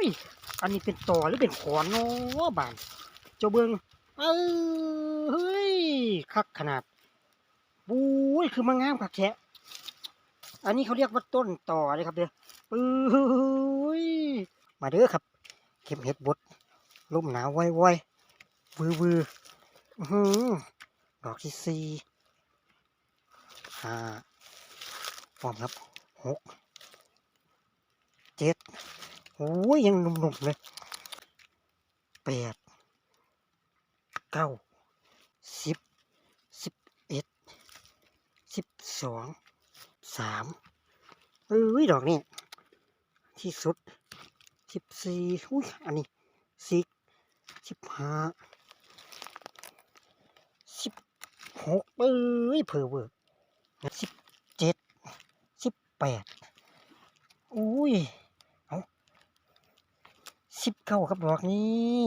ยอันนี้เป็นต่อหรือเป็นขอนเนาะบานเจ้าเบิงเออเฮ้ยคักขนาดบู้ยคือมางามคักแท้อันนี้เขาเรียกว่าต้นต่อเลยครับเด้อปื้ยมาเด้อครับเก็บเห็ดบดลมหนาวไว้ๆวือวือดอกที่สี่ห้าพร้อมครับหกเจ็ดโอ้ยยังหนุ่มๆเลยแปดเก้าสิบ1112 13เอ้ยดอกนี้ที่สุด14อุ้ยอันนี้15 16เอ้ยเผลอเวอร์17 18อุ้ยเอา19ครับดอกนี้